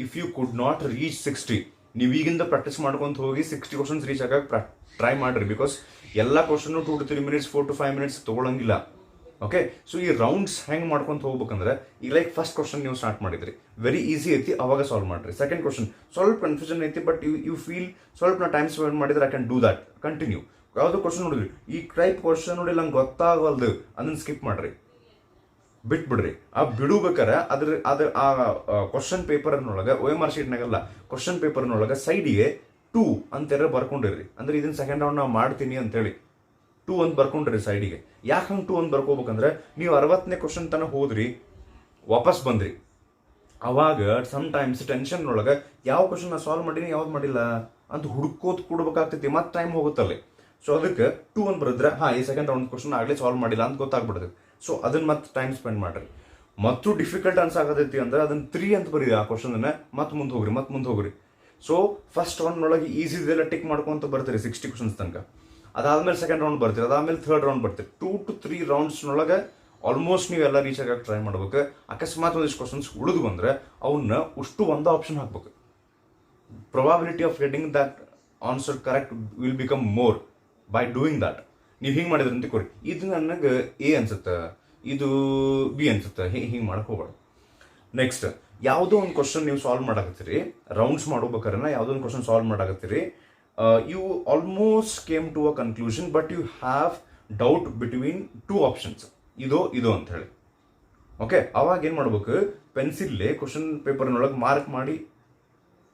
If you could not reach 60, ನೀವು ಈಗಿಂದ ಪ್ರಾಕ್ಟೀಸ್ ಮಾಡ್ಕೊಂತ ಹೋಗಿ 60 ಕ್ವಶನ್ಸ್ ರೀಚ್ ಆಗಕ್ಕೆ ಟ್ರೈ ಮಾಡ್ರಿ. ಬಿಕಾಸ್ ಎಲ್ಲ question 2 to 3 minutes 4 to 5 minutes ತೊಗೊಳಂಗಿಲ್ಲ. ಓಕೆ, ಸೊ ಈ ರೌಂಡ್ಸ್ ಹೆಂಗೆ ಮಾಡ್ಕೊಂತ ಹೋಗ್ಬೇಕಂದ್ರೆ, ಈಗ ಲೈಕ್ ಫಸ್ಟ್ ಕ್ವಶನ್ ನೀವು ಸ್ಟಾರ್ಟ್ ಮಾಡಿದ್ರಿ, ವೆರಿ ಈಸಿ ಐತಿ, ಅವಾಗ ಸಾಲ್ವ್ ಮಾಡ್ರಿ. ಸೆಕೆಂಡ್ ಕ್ವಶನ್ ಸ್ವಲ್ಪ ಕನ್ಫ್ಯೂಷನ್ ಐತಿ, ಬಟ್ ಯು ಫೀಲ್ ಸ್ವಲ್ಪ ನಾ ಟೈಮ್ ಸ್ಪೆಂಡ್ ಮಾಡಿದ್ರೆ I can do that, continue. ಯಾವುದೋ ಕ್ವಶನ್ ನೋಡಿದ್ರಿ, ಈ ಟೈಪ್ ಕ್ವಶನ್ ನೋಡಿ ನಂಗೆ ಗೊತ್ತಾಗವಲ್ದು, ಅದನ್ನ ಸ್ಕಿಪ್ ಮಾಡ್ರಿ, ಬಿಟ್ಬಿಡ್ರಿ. ಆ ಬಿಡುಬೇಕಾರೆ ಆ ಕ್ವಶನ್ ಪೇಪರ್ನೊಳಗೆ OMR ಶೀಟ್ನಾಗಲ್ಲ, ಕ್ವಶನ್ ಪೇಪರ್ನೊಳಗೆ ಸೈಡಿಗೆ 2 ಅಂತೆಲ್ಲ ಬರ್ಕೊಂಡಿರ್ರಿ. ಅಂದ್ರೆ ಇದನ್ನ ಸೆಕೆಂಡ್ ರೌಂಡ್ ನಾವು ಮಾಡ್ತೀನಿ ಅಂತೇಳಿ 2 ಅಂತ ಬರ್ಕೊಂಡ್ರಿ ಸೈಡಿಗೆ. ಯಾಕೆ ಹಂಗೆ 2 ಅಂತ ಬರ್ಕೋಬೇಕಂದ್ರೆ, ನೀವು 60ನೇ ಕ್ವಶನ್ ತನಕ ಹೋದ್ರಿ, ವಾಪಸ್ ಬಂದ್ರಿ, ಅವಾಗ ಸಮ್ ಟೈಮ್ಸ್ ಟೆನ್ಷನ್ ಒಳಗೆ ಯಾವ ಕ್ವಶನ್ ನಾ ಸಾಲ್ವ್ ಮಾಡೀನಿ ಯಾವ್ದು ಮಾಡಿಲ್ಲ ಅಂತ ಹುಡ್ಕೋತ್ ಕೊಡ್ಬೇಕಾಗ್ತೈತಿ, ಮತ್ತೆ ಟೈಮ್ ಹೋಗುತ್ತಲ್ಲಿ. ಸೊ ಅದಕ್ಕೆ 2 ಅಂತ ಬರೆದ್ರೆ ಈ ಸೆಕೆಂಡ್ ರೌಂಡ್ ಕ್ವಶನ್ ಆಗಲೇ ಸಾಲ್ವ್ ಮಾಡಿಲ್ಲ ಅಂತ ಗೊತ್ತಾಗ್ಬಿಡ್ತೈತಿ. ಸೊ ಅದನ್ನ ಮತ್ತೆ ಟೈಮ್ ಸ್ಪೆಂಡ್ ಮಾಡ್ರಿ. ಮತ್ತು ಡಿಫಿಕಲ್ಟ್ ಅನ್ಸಾಗತೈತಿ ಅಂದ್ರೆ ಅದನ್ನ 3 ಅಂತ ಬರೀರಿ, ಆ ಕ್ವಶನ್ ಮತ್ತೆ ಮುಂದೆ ಹೋಗ್ರಿ. ಸೊ ಫಸ್ಟ್ ರೌಂಡ್ನೊಳಗೆ ಈಸಿದೆಲ್ಲ ಟಿಕ್ ಮಾಡ್ಕೊಂತ ಬರ್ತೀರಿ 60 ಕ್ವಶನ್ಸ್ ತನಕ. ಅದಾದ್ಮೇಲೆ ಸೆಕೆಂಡ್ ರೌಂಡ್ ಬರ್ತೀರಿ, ಅದಾದ್ಮೇಲೆ ಥರ್ಡ್ ರೌಂಡ್ ಬರ್ತೀರಿ. 2 to 3 ರೌಂಡ್ಸ್ನೊಳಗೆ ಆಲ್ಮೋಸ್ಟ್ ನೀವೆಲ್ಲ ರೀಚ್ ಆಗಕ್ಕೆ ಟ್ರೈ ಮಾಡ್ಬೇಕು. ಅಕಸ್ಮಾತ್ ಒಂದಿಷ್ಟು ಕ್ವಶನ್ಸ್ ಉಳಿದು ಬಂದ್ರೆ ಅವನ್ನ ಅಷ್ಟು ಒಂದು ಆಪ್ಷನ್ ಹಾಕ್ಬೇಕು. Probability of getting that answer correct will become more by doing that. ನೀವು ಹಿಂಗೆ ಮಾಡಿದ್ರೆ ಅಂತ ತಿಳ್ಕೊರಿ, ಇದು ನನಗೆ ಎ ಅನ್ಸುತ್ತೆ, ಇದು ಬಿ ಅನ್ಸುತ್ತೆ, ಹಿಂಗೆ ಮಾಡಕ್ಕೆ ಹೋಗ್ಬಾರ್ದು. ನೆಕ್ಸ್ಟ್, ಯಾವುದೋ ಒಂದು ಕ್ವಶನ್ ನೀವು ಸಾಲ್ವ್ ಮಾಡಾಕತ್ತೀರಿ, ರೌಂಡ್ಸ್ ಮಾಡ್ಬೇಕಾರೆ ಯಾವುದೋ ಒಂದು ಕ್ವಶನ್ ಸಾಲ್ವ್ ಮಾಡಾಕತ್ತೀರಿ, you almost came to a conclusion but you have doubt between 2 options, ಇದು ಅಂತ ಹೇಳಿ. ಓಕೆ, ಅವಾಗ ಏನು ಮಾಡ್ಬೇಕು, ಪೆನ್ಸಿಲ್ಲೇ ಕ್ವಶನ್ ಪೇಪರ್ನೊಳಗೆ ಮಾರ್ಕ್ ಮಾಡಿ,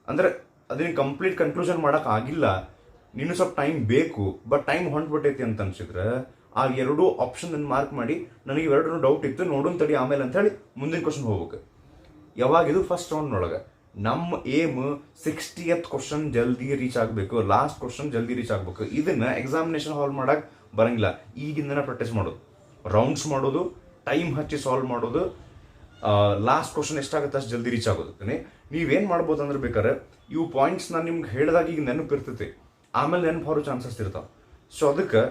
ಅಂದರೆ ಅದನ್ನ ಕಂಪ್ಲೀಟ್ ಕನ್ಕ್ಲೂಷನ್ ಮಾಡೋಕೆ ಆಗಿಲ್ಲ, ನೀನು ಸ್ವಲ್ಪ ಟೈಮ್ ಬೇಕು, ಬಟ್ ಟೈಮ್ ಹೊಂಟ್ಬಿಟ್ಟೈತಿ ಅಂತ ಅನ್ಸಿದ್ರೆ ಆ 2 ಆಪ್ಷನ್ ಮಾರ್ಕ್ ಮಾಡಿ, ನನಗೆ ಇವೆರಡೂ ಡೌಟ್ ಇತ್ತು, ನೋಡೋಣ ತಡಿ ಆಮೇಲೆ ಅಂತ ಹೇಳಿ ಮುಂದಿನ ಕ್ವಶನ್ ಹೋಗ್ಬೇಕು. ಯಾವಾಗಿದು ಫಸ್ಟ್ ರೌಂಡ್ನೊಳಗೆ ನಮ್ಮ ಏಮ್ 60th ಕ್ವಶನ್ ಜಲ್ದಿ ರೀಚ್ ಆಗಬೇಕು, ಲಾಸ್ಟ್ ಕ್ವಶನ್ ಜಲ್ದಿ ರೀಚ್ ಆಗಬೇಕು. ಇದನ್ನ ಎಕ್ಸಾಮಿನೇಷನ್ ಹಾಲ್ ಮಾಡಕ್ಕೆ ಬರಂಗಿಲ್ಲ, ಈಗಿಂದನೇ ಪ್ರಾಕ್ಟೀಸ್ ಮಾಡೋದು, ರೌಂಡ್ಸ್ ಮಾಡೋದು, ಟೈಮ್ ಹಚ್ಚಿ ಸಾಲ್ವ್ ಮಾಡೋದು, ಲಾಸ್ಟ್ ಕ್ವಶನ್ ಎಷ್ಟಾಗುತ್ತೆ ಅಷ್ಟು ಜಲ್ದಿ ರೀಚ್ ಆಗೋದಕ್ಕೆ ನೀವೇನು ಮಾಡ್ಬೋದು ಅಂದ್ರೆ ಬೇಕಾದ್ರೆ ಇವು ಪಾಯಿಂಟ್ಸ್ ನಾನು ನಿಮ್ಗೆ ಹೇಳಿದಾಗ ಈಗ ನೆನಪಿರ್ತೈತಿ, ಆಮೇಲೆ ನೆನಪು ಬರೋ ಚಾನ್ಸಸ್ ಇರ್ತಾವೆ. ಸೊ ಅದಕ್ಕೆ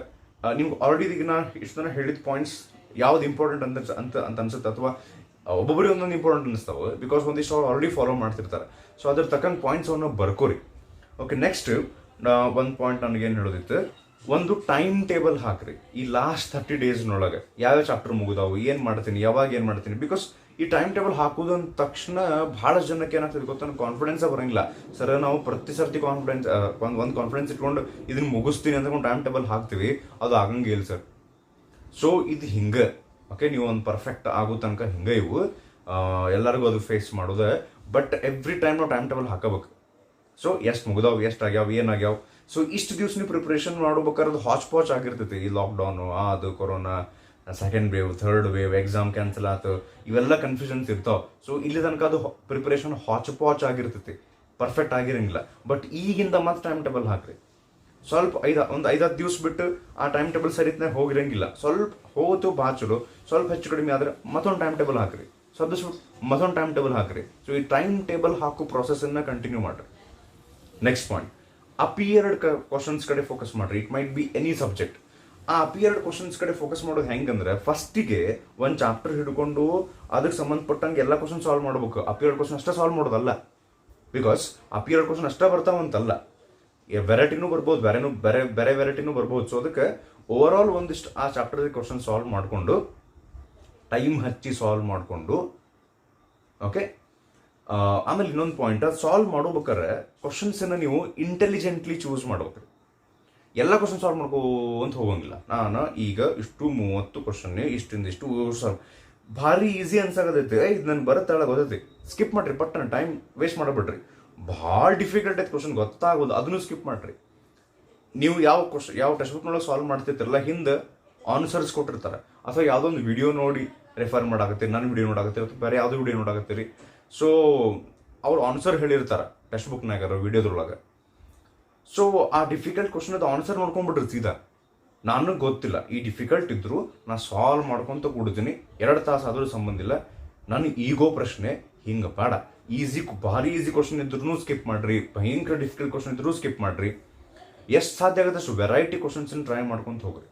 ನಿಮ್ಗೆ ಆಲ್ರೆಡಿ ಈಗ ನಾ ಇಷ್ಟು ಜನ ಹೇಳಿದ ಪಾಯಿಂಟ್ಸ್ ಯಾವ್ದು ಇಂಪಾರ್ಟೆಂಟ್ ಅಂತ ಅನ್ಸುತ್ತೆ, ಅಥವಾ ಒಬ್ಬೊಬ್ಬರಿಗೆ ಒಂದೊಂದು ಇಂಪಾರ್ಟೆಂಟ್ ಅನಿಸ್ತಾವೆ, ಬಿಕಾಸ್ ಒಂದಿಷ್ಟು ಅವ್ರು ಆಲ್ರೆಡಿ ಫಾಲೋ ಮಾಡ್ತಿರ್ತಾರೆ. ಸೊ ಅದ್ರ ತಕ್ಕಂಗೆ ಪಾಯಿಂಟ್ಸ್ ಅವನ್ನ ಬರ್ಕೋರಿ. ಓಕೆ, ನೆಕ್ಸ್ಟ್ ಒಂದು ಪಾಯಿಂಟ್ ನನಗೇನು ಹೇಳೋದಿತ್ತು, ಒಂದು ಟೈಮ್ ಟೇಬಲ್ ಹಾಕ್ರಿ. ಈ ಲಾಸ್ಟ್ 30 ಡೇಸ್ನೊಳಗೆ ಯಾವ್ಯಾವ ಚಾಪ್ಟರ್ ಮುಗಿದಾವು, ಏನು ಮಾಡ್ತೀನಿ, ಯಾವಾಗ ಏನು ಮಾಡ್ತೀನಿ. ಬಿಕಾಸ್ ಈ ಟೈಮ್ ಟೇಬಲ್ ಹಾಕೋದು ಅಂದ ತಕ್ಷಣ ಭಾಳ ಜನಕ್ಕೆ ಏನಾಗ್ತದೆ ಗೊತ್ತಾ, ಕಾನ್ಫಿಡೆನ್ಸ್ ಬರಂಗಿಲ್ಲ. ಸರ್ ನಾವು ಪ್ರತಿ ಸರ್ತಿ ಕಾನ್ಫಿಡೆನ್ಸ್ ಒಂದು ಕಾನ್ಫಿಡೆನ್ಸ್ ಇಟ್ಕೊಂಡು ಇದನ್ನ ಮುಗಿಸ್ತೀನಿ ಅಂತ ಟೈಮ್ ಟೇಬಲ್ ಹಾಕ್ತೀವಿ, ಅದು ಆಗಂಗಿಲ್ಲ ಸರ್. ಸೊ ಇದು ಹಿಂಗೆ, ಓಕೆ, ನೀವು ಒಂದು ಪರ್ಫೆಕ್ಟ್ ಆಗೋ ತನಕ ಹಿಂಗೆ ಇವು ಎಲ್ಲರಿಗೂ ಅದು ಫೇಸ್ ಮಾಡೋದು. ಬಟ್ ಎವ್ರಿ ಟೈಮ್ ನಾವು ಟೈಮ್ ಟೇಬಲ್ ಹಾಕಬೇಕು. ಸೊ ಎಷ್ಟು ಮುಗಿದಾವ್, ಎಷ್ಟು ಆಗ್ಯಾವ, ಏನಾಗ್ಯಾವ. ಸೊ ಇಷ್ಟು ದಿವ್ಸ ನೀವು ಪ್ರಿಪ್ರೇಷನ್ ಮಾಡ್ಬೇಕಾದ್ರೆ ಅದು ಹಾಚ್ ಪಾಚ್ ಆಗಿರ್ತೈತಿ. ಈ ಲಾಕ್ಡೌನು, ಅದು corona, second wave, third wave, exam cancel ಆಯ್ತು, ಇವೆಲ್ಲ ಕನ್ಫ್ಯೂಷನ್ಸ್ ಇರ್ತಾವೆ. ಸೊ ಇಲ್ಲಿ ತನಕ ಅದು ಪ್ರಿಪ್ರೇಷನ್ ಹಾಚ್ ಪಾಚ್ ಆಗಿರ್ತೈತಿ, ಪರ್ಫೆಕ್ಟ್ ಆಗಿರಂಗಿಲ್ಲ. ಬಟ್ ಈಗಿಂದ ಮತ್ತೆ ಟೈಮ್ ಟೇಬಲ್ ಹಾಕ್ರಿ. ಸ್ವಲ್ಪ ಒಂದು 5-10 ದಿವ್ಸ ಬಿಟ್ಟು ಆ ಟೈಮ್ ಟೇಬಲ್ ಸರಿತ್ನಾಗ ಹೋಗಿರಂಗಿಲ್ಲ, ಸ್ವಲ್ಪ ಹೋತು ಬಾಚಲು, ಸ್ವಲ್ಪ ಹೆಚ್ಚು ಕಡಿಮೆ ಆದ್ರೆ ಮತ್ತೊಂದು ಟೈಮ್ ಟೇಬಲ್ ಹಾಕ್ರಿ, ಸ್ವಲ್ಪ ಮತ್ತೊಂದು ಟೈಮ್ ಟೇಬಲ್ ಹಾಕ್ರಿ. ಸೊ ಈ ಟೈಮ್ ಟೇಬಲ್ ಹಾಕೋ ಪ್ರೊಸೆಸನ್ನ ಕಂಟಿನ್ಯೂ ಮಾಡ್ರಿ. ನೆಕ್ಸ್ಟ್ ಪಾಯಿಂಟ್, ಅಪಿಯರ್ಡ್ ಕ್ವಶನ್ಸ್ ಕಡೆ ಫೋಕಸ್ ಮಾಡ್ರಿ. It might be any subject. ಆ ಅಪಿಯರ್ಡ್ ಕ್ವಶನ್ಸ್ ಕಡೆ ಫೋಕಸ್ ಮಾಡೋದು ಹೆಂಗಂದ್ರೆ, ಫಸ್ಟಿಗೆ ಒಂದು ಚಾಪ್ಟರ್ ಹಿಡ್ಕೊಂಡು ಅದಕ್ಕೆ ಸಂಬಂಧಪಟ್ಟಂಗೆ ಎಲ್ಲ ಕ್ವಶನ್ ಸಾಲ್ವ್ ಮಾಡ್ಬೇಕು. ಅಪಿಯರ್ಡ್ ಕ್ವಶನ್ ಅಷ್ಟೇ ಸಾಲ್ವ್ ಮಾಡೋದಲ್ಲ, ಬಿಕಾಸ್ ಅಪಿಯರ್ಡ್ ಕ್ವಶನ್ ಅಷ್ಟೇ ಬರ್ತಾವಂತಲ್ಲ, ವೆರೈಟಿನೂ ಬರ್ಬೋದು, ಬೇರೆ ವೆರೈಟಿನೂ ಬರ್ಬೋದು. ಸೊ ಅದಕ್ಕೆ ಓವರ್ ಆಲ್ ಒಂದಿಷ್ಟು ಆ ಚಾಪ್ಟರ್ ಕ್ವಶನ್ ಸಾಲ್ವ್ ಮಾಡಿಕೊಂಡು ಟೈಮ್ ಹಚ್ಚಿ ಸಾಲ್ವ್ ಮಾಡಿಕೊಂಡು, ಓಕೆ. ಆಮೇಲೆ ಇನ್ನೊಂದು ಪಾಯಿಂಟ್, ಸಾಲ್ವ್ ಮಾಡ್ಬೇಕಾರೆ ಕ್ವಶನ್ಸನ್ನು ನೀವು ಇಂಟೆಲಿಜೆಂಟ್ಲಿ ಚೂಸ್ ಮಾಡ್ಬೇಕು. ಎಲ್ಲ ಕ್ವಶನ್ ಸಾಲ್ವ್ ಮಾಡ್ಕೋಂತ ಹೋಗಂಗಿಲ್ಲ. ನಾನು ಈಗ ಇಷ್ಟು 30 ಕ್ವಶನ್ ಇಷ್ಟಿಂದಿಷ್ಟು ಸಾಲ್ವ್ ಭಾರಿ ಈಸಿ ಅನ್ಸಾಗತೈತಿ, ಇದು ನನ್ಗೆ ಬರುತ್ತಾಳ ಗೊತ್ತೈತಿ, ಸ್ಕಿಪ್ ಮಾಡ್ರಿ, ಪಟ್ಟಣ ಟೈಮ್ ವೇಸ್ಟ್ ಮಾಡಬಿಡ್ರಿ. ಭಾಳ ಡಿಫಿಕಲ್ಟ್ ಐತೆ ಕ್ವಶನ್ ಗೊತ್ತಾಗೋದು, ಅದನ್ನು ಸ್ಕಿಪ್ ಮಾಡ್ರಿ. ನೀವು ಯಾವ ಟೆಕ್ಸ್ಟ್ ಬುಕ್ನೊಳಗೆ ಸಾಲ್ವ್ ಮಾಡ್ತಿರ್ತಿರಲ್ಲ, ಹಿಂದೆ ಆನ್ಸರ್ಸ್ ಕೊಟ್ಟಿರ್ತಾರೆ, ಅಥವಾ ಯಾವುದೋ ಒಂದು ವಿಡಿಯೋ ನೋಡಿ ರೆಫರ್ ಮಾಡಾಕತ್ತೀರಿ, ನನ್ನ ವಿಡಿಯೋ ನೋಡಾಕತ್ತೀರಿ, ಅಥವಾ ಬೇರೆ ಯಾವುದೋ ವಿಡಿಯೋ ನೋಡಾಕತ್ತೀರಿ. ಸೊ ಅವ್ರು ಆನ್ಸರ್ ಹೇಳಿರ್ತಾರೆ ಟೆಕ್ಸ್ಟ್ ಬುಕ್ನಾಗ, ವಿಡಿಯೋದ್ರೊಳಗೆ. ಸೊ ಆ ಡಿಫಿಕಲ್ಟ್ ಕ್ವಶನ್ ಅದು ಆನ್ಸರ್ ನೋಡ್ಕೊಂಡ್ಬಿಟ್ರಿ ಸೀದಾ. ನನಗೆ ಗೊತ್ತಿಲ್ಲ, ಈ ಡಿಫಿಕಲ್ಟ್ ಇದ್ರು ನಾ ಸಾಲ್ವ್ ಮಾಡ್ಕೊತ ಕೂಡ್ತೀನಿ, 2 ತಾಸು ಆದರೂ ಸಂಬಂಧ ಇಲ್ಲ. ನನ್ನ ಈಗೋ ಪ್ರಶ್ನೆ ಹಿಂಗೆ ಬೇಡ, ಭಾರಿ ಈಸಿ ಕ್ವಶನ್ ಇದ್ರೂ ಸ್ಕಿಪ್ ಮಾಡ್ರಿ, ಭಯಂಕರ ಡಿಫಿಕಲ್ಟ್ ಕ್ವಶನ್ ಇದ್ರೂ ಸ್ಕಿಪ್ ಮಾಡ್ರಿ. ಎಷ್ಟು ಸಾಧ್ಯ ಆಗುತ್ತೆ ಅಷ್ಟು ವೆರೈಟಿ ಕ್ವಶನ್ಸ್ ಟ್ರೈ ಮಾಡ್ಕೊಂತ ಹೋಗ್ರಿ.